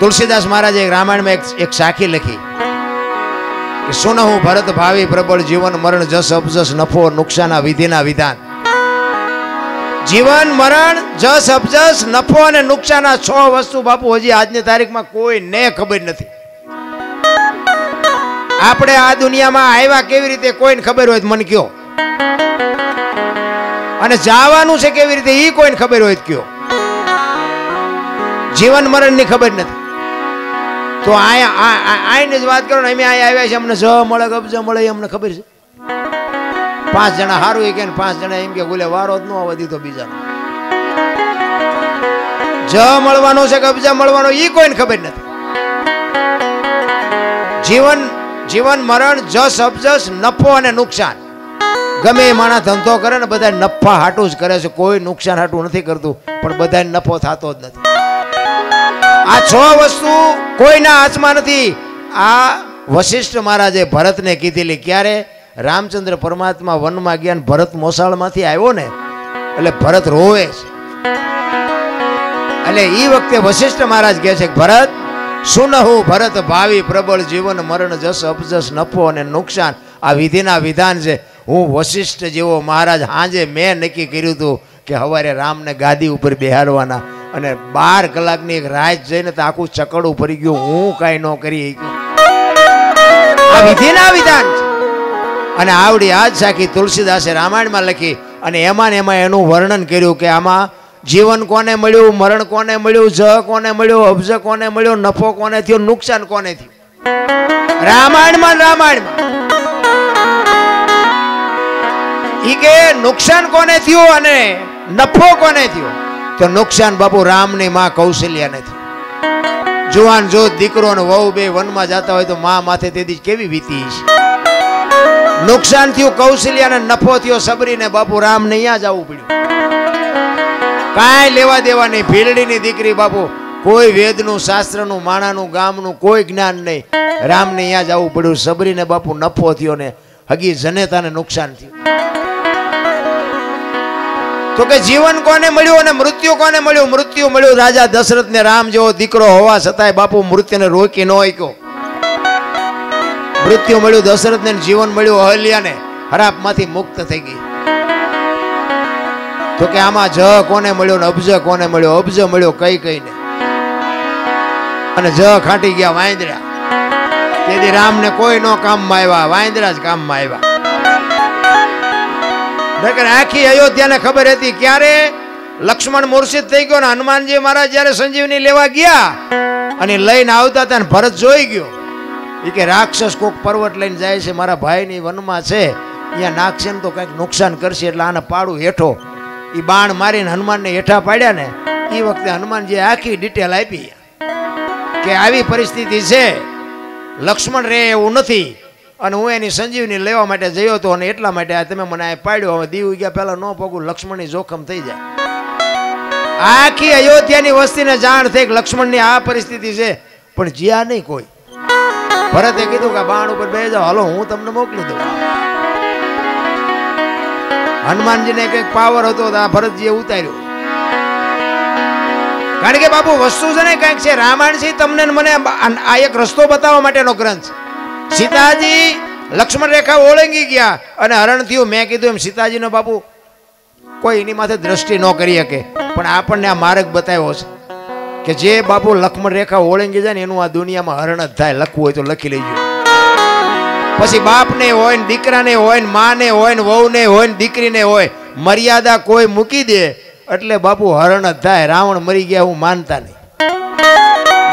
તુલસીદાસ મહારાજે રામાયણમાં એક સાખી લખી કે સુનહું ભરત ભાવી પ્રબળ જીવન મરણ જસ અપજસ નફો નુકસાન વિધિના વિધાન. જીવન મરણ જસ અપજસ નફો અને નુકસાન આ 6 વસ્તુ બાપુ હજી આજની તારીખમાં કોઈને ખબર નથી. આપણે આ દુનિયામાં આવ્યા કેવી રીતે કોઈને ખબર હોય મને કયો, અને જવાનું છે કેવી રીતે ઈ કોઈને ખબર હોય કયો. જીવન મરણ ની ખબર નથી તો આઈને જ વાત કરો ને. અમે અહીંયા આવ્યા છે અમને જ મળે કબજ મળે અમને ખબર છે. 5 જણા સારું એ કે 5 જણા એમ કે બોલે વારો જ ન આવવા દીધો બીજાનો. જ મળવાનો છે કબજા મળવાનો ઈ કોઈને ખબર નથી. જીવન મરણ જસ અપજસ નફો અને નુકસાન. ગમે એ માણસ ધંધો કરે ને બધા નફા હાટું જ કરે છે, કોઈ નુકસાન હાટું નથી કરતું, પણ બધા નફો થતો જ નથી. આ 6 વસ્તુ કોઈના હાથમાં નથી. આ વશિષ્ઠ મહારાજે ભરતને કીધેલી. ક્યારે? રામચંદ્ર પરમાત્મા વનમાં ગયા ને ભરત મોસાળમાંથી આવ્યો ને એટલે ભરત રોવે છે. એટલે એ વખતે વશિષ્ઠ મહારાજ કહે છે ભરત સુનહું ભરત ભાવી પ્રબળ જીવન મરણ જસ અપજસ નફો અને નુકસાન આ વિધિના વિધાન છે. હું વશિષ્ઠ જેવો મહારાજ હાજે મેં નક્કી કર્યું હતું કે સવારે રામને ગાદી ઉપર બેહાડવાના, અને 12 કલાકની એક રાત જઈને તો આખું ચકડું ભરી ગયું. હું કાંઈ ન કરી આ વિધિના વિધાન છે. અને આવડી આજ સાખી તુલસીદાસે રામાયણમાં લખી અને એમાં એનું વર્ણન કર્યું કે આમાં જીવન કોને મળ્યું, મરણ કોને મળ્યું, જ કોને મળ્યું, અબજ કોને મળ્યો, નફો કોને થયો, નુકસાન કોને થયું. રામાયણમાં ઈ કે નુકસાન કોને થયું અને નફો કોને થયો. તો નુકસાન બાપુ રામની માં કૌશલ્યાને થયું. જુવાન જો દીકરો ને વહુ બે વનમાં જતા હોય તો માં માથે તેથી કેવી વીતી છે. નુકસાન થયું કૌશલ્યાને, નફો થયો સબરીને. બાપુ રામ ને અહીંયા જવું પડ્યું. કાંઈ લેવા દેવા નહીં. ભીલડીની દીકરી બાપુ, કોઈ વેદનું શાસ્ત્રનું માણાનું ગામનું કોઈ જ્ઞાન નહીં. રામને અહીંયા જવું પડ્યું. સબરીને બાપુ નફો થયો ને હગી જનેતાને નુકસાન થયું. તો કે જીવન કોને મળ્યું અને મૃત્યુ કોને મળ્યું? મૃત્યુ મળ્યું રાજા દશરથ ને. રામ જેવો દીકરો હોવા છતાંય બાપુ મૃત્યુને રોકી ન શક્યો. મૃત્યુ મળ્યું દશરથ ને, જીવન મળ્યું અહલ્યાને. હરાપમાંથી મુક્ત થઈ ગઈ. તો કે આમાં જ કોને મળ્યો ને અબજ કોને મળ્યો? અબજ મળ્યો કઈ ને, અને જ ખાટી ગયા વાંદરા. તેથી રામને કોઈ નો કામમાં આવ્યા, વાંદરા જ કામમાં આવ્યા. આખી અયોધ્યાને ખબર હતી. ક્યારે? લક્ષ્મણ મૂર્છિત થઈ ગયો ને હનુમાનજી મહારાજ જયારે સંજીવની લેવા ગયા અને લઈને આવતા હતા ને ભરત જોઈ ગયો. એ કે રાક્ષસ કોક પર્વત લઈને જાય છે, મારા ભાઈની વનમાં છે, અહીંયા નાખશે ને તો કંઈક નુકસાન કરશે, એટલે આને પાડું હેઠો. એ બાણ મારીને હનુમાનને હેઠા પાડ્યા ને એ વખતે હનુમાનજી આખી ડિટેલ આપી કે આવી પરિસ્થિતિ છે, લક્ષ્મણ રે એવું નથી, અને હું એની સંજીવની લેવા માટે જયો હતો અને એટલા માટે આ તમે મને પાડ્યો. હવે દીવ ગયા પહેલા ન પગું, લક્ષ્મણની જોખમ થઈ જાય. આખી અયોધ્યાની વસ્તીને જાણ થઈ કે લક્ષ્મણની આ પરિસ્થિતિ છે, પણ જ્યાં નહીં કોઈ. ભરતે કીધું કે બાણ ઉપર બેસી જાઓ, હાલો હું તમને મોકલી દઉં. હનુમાનજીને કંઈક પાવર હતો તો આ ભરતજીએ ઉતાર્યો. કારણ કે બાપુ વસ્તુ છે ને કંઈક છે. રામાયણ છે તમને મને આ એક રસ્તો બતાવવા માટેનો ગ્રંથ છે. સીતાજી લક્ષ્મણ રેખા ઓળંગી ગયા અને હરણ થયું. મેં કીધું એમ સીતાજીનો બાપુ કોઈ એની માથે દ્રષ્ટિ ન કરી શકે, પણ આપણને આ માર્ગ બતાવ્યો છે કે જે બાપુ લક્ષ્મણ રેખા ઓળંગી જાય ને એનું આ દુનિયામાં હરણ જ થાય. લખવું હોય તો લખી લેજો. પછી બાપને હોય ને દીકરાને હોય ને માને હોય ને વહુને હોય ને દીકરીને હોય, મર્યાદા કોઈ મૂકી દે એટલે બાપુ હરણ જ થાય. રાવણ મરી ગયા હું માનતા નહીં.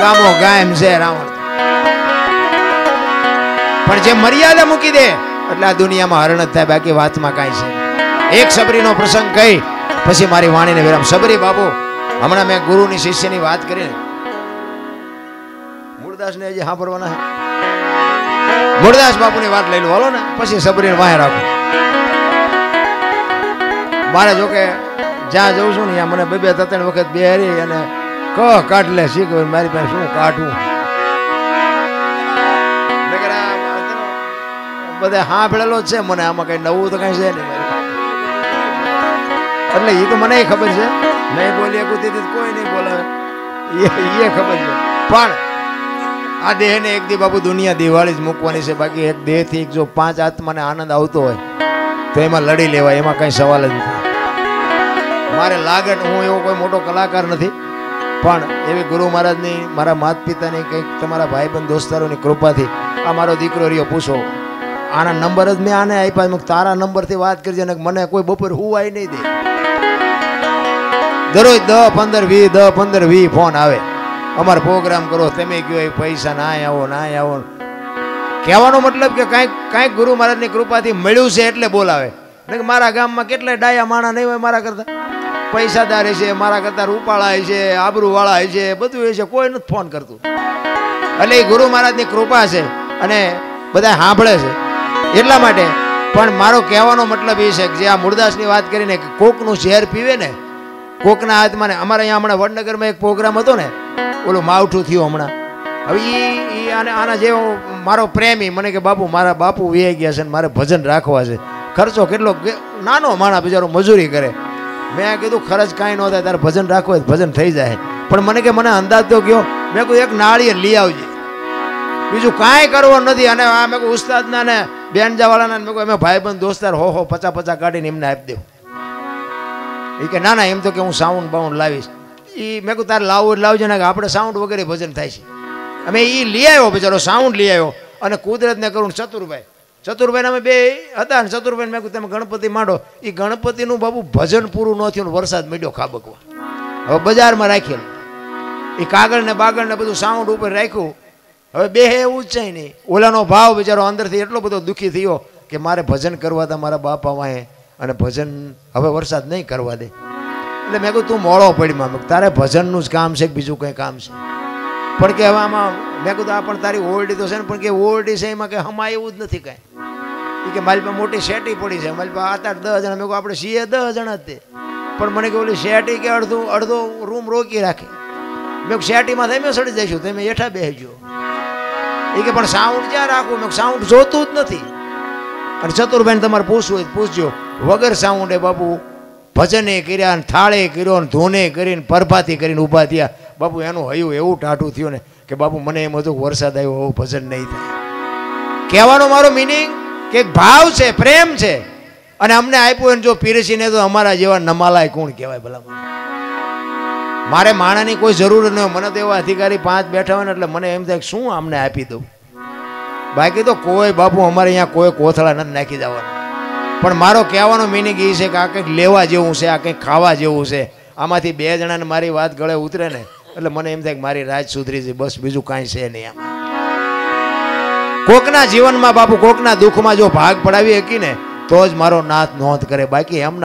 ગામો ગાયમ છે રાવણ, પણ જે મર્યાદા મૂકી દે એટલે આ દુનિયામાં હરણ જ થાય. બાકી વાતમાં કાંઈ છે. એક સબરીનો પ્રસંગ કહી પછી મારી વાણીને વિરામ. સબરી બાપુ હમણાં મેં ગુરુની શિષ્યની વાત કરી, મૂળદાસને હજી સાંભળવાના છે. મૂળદાસ બાપુની વાત લઈ લો હાલો ને, પછી સબરીને વાહે રાખો. મારે જોકે જ્યાં જઉં છું ને ત્યાં મને 2-3 વખત બેહારી અને કાઢ લે શીખ. મારી પાસે શું કાઢવું? બધા સાંભળેલો જ છે મને, આમાં કઈ નવું તો કઈ છે નહીં. એટલે એ તો મને ખબર છે, નહીં બોલી કોઈ નહીં બોલાવે એ ખબર છે. પણ આ દેહને એક દી બાપુ દુનિયા દિવાળી જ મૂકવાની છે. બાકી એક દેહથી જો 5 આત્માને આનંદ આવતો હોય તો એમાં લડી લેવાય, એમાં કઈ સવાલ જ નથી. મારે લાગે હું એવો કોઈ મોટો કલાકાર નથી, પણ એવી ગુરુ મહારાજની, મારા માતા પિતાની, કંઈક તમારા ભાઈબંધ દોસ્તારોની કૃપાથી આ મારો દીકરો રહ્યો. પૂછો આના નંબર જ મેં આને આપ્યા. તારા નંબરથી વાત કરજે ને મને કોઈ બપોર હુવાય નહીં દે. દરરોજ 10, 15, 20 10, 15, 20 ફોન આવે. અમારો પ્રોગ્રામ કરો, તમે કયો એ પૈસા ના આવો ના આવો. કહેવાનો મતલબ કે કાંઈક ગુરુ મહારાજની કૃપાથી મળ્યું છે એટલે બોલાવે. મારા ગામમાં કેટલાય ડાયા માણા નહીં હોય મારા કરતા, પૈસાદાર છે, મારા કરતા રૂપાળા છે, આબરૂવાળા છે, બધું એ છે, કોઈ નથી ફોન કરતું. એટલે એ ગુરુ મહારાજની કૃપા છે અને બધા સાંભળે છે એટલા માટે. પણ મારો કહેવાનો મતલબ એ છે કે જે આ મૂળદાસની વાત કરીને કોકનું ઝેર પીવે ને, કોકના હાથમાં ને, અમારે અહીંયા હમણાં વડનગરમાં એક પ્રોગ્રામ હતો ને, ઓલું માવઠું થયું હમણાં. હવે એ આના જેવો મારો પ્રેમી મને કે બાપુ, મારા બાપુ વે ગયા છે ને મારે ભજન રાખવા છે. ખર્ચો કેટલો, નાનો માણા બિચારો મજૂરી કરે. મેં કીધું ખર્ચ કાંઈ ન થાય, તારે ભજન રાખવું હોય ભજન થઈ જાય. પણ મને કે મને અંદાજ તો ગયો. મેં કહ્યું એક નાળિયેર લઈ આવજે, બીજું કાંઈ કરવું નથી. અને આ મેં કહું ઉસ્તાદના ને બેનજાવાળાના મેં કહું અમે ભાઈબંધ દોસ્તાર 50 કાઢીને એમને આપી દઉં. એ કે ના ના, એમ તો કે હું સાઉન્ડ બાઉન્ડ લાવીશ. એ મેં કહું તારે લાવવું લાવજે ને, કે આપણે સાઉન્ડ વગેરે ભજન થાય છે. અમે એ લઈ આવ્યો બિચારો, સાઉન્ડ લઈ આવ્યો. અને કુદરતને કરું ચતુરભાઈ અમે બે હતા ને. ચતુરભાઈ મેં કહ્યું તમે ગણપતિ માંડો. એ ગણપતિનું બાબુ ભજન પૂરું ન થયું, વરસાદ માંડ્યો ખાબકવા. હવે બજારમાં રાખેલું એ કાગળ ને બાગળ ને બધું સાઉન્ડ ઉપર રાખ્યું. હવે બે એવું જ છે નહીં. ઓલાનો ભાવ બિચારો અંદરથી એટલો બધો દુઃખી થયો કે મારે ભજન કરવા હતા મારા બાપા વાંહે, અને ભજન હવે વરસાદ નહીં કરવા દે. એટલે મેં કહ્યું તું મોડો પડીમાં, તારે ભજનનું જ કામ છે કે બીજું કંઈ કામ છે? પણ કે હવે આમાં મેં કીધું આ પણ તારી ઓરડી તો છે ને, પણ કે ઓરડી છે એમાં કે હમા એવું જ નથી કાંઈ. એ કે મારી પાસે મોટી શેટી પડી છે, મારી પાસે 8-8 10 જણા. મેં કહું આપણે છીએ 10 જણા જ તે, પણ મને કે ઓલી શેટી કે અડધો રૂમ રોકી રાખે. મેં શેટીમાં તમે સડી જઈશું, તમે હેઠા બેસજો. એ કે પણ સાઉન્ડ ક્યાં રાખવું? મેં સાઉન્ડ જોતું જ નથી. અને ચતુરભાઈને તમારે પૂછવું હોય પૂછજો, વગર સાઉન્ડે બાપુ ભજને કર્યા, થાળે કર્યો, ધોને કરીને પરભાથી કરીને ઊભા થયા. બાપુ એનું હયું એવું ટાઢું થયું ને કે બાપુ મને એમ હતું વરસાદ આવ્યો એવું ભજન નહીં થાય. કહેવાનો મારો મિનિંગ કે ભાવ છે, પ્રેમ છે, અને અમને આપ્યું એને જો પીરસીને તો અમારા જેવા નમાલાય કોણ કહેવાય ભલા? મારે માણાની કોઈ જરૂર ન હોય. મને તો એવા અધિકારી 5 બેઠા હોય ને એટલે મને એમ થાય શું અમને આપી દઉં. બાકી તો કોઈ બાપુ અમારે અહીંયા કોઈ કોથળા નથી નાખી જવાનું. પણ મારો કહેવાનો મિનિંગ એ છે કે આ કંઈક લેવા જેવું છે, આ કંઈક ખાવા જેવું છે. આમાંથી 2 જણાને મારી વાત ગળે ઉતરે ને એટલે મને એમ થાય કે મારી રાજ સુધરી છે, બસ બીજું કાંઈ છે નહીં. આમાં કોકના જીવનમાં બાપુ, કોકના દુઃખમાં જો ભાગ પડાવી શકી ને તો જ મારો નાથ નોંધ કરે. બાકી એમના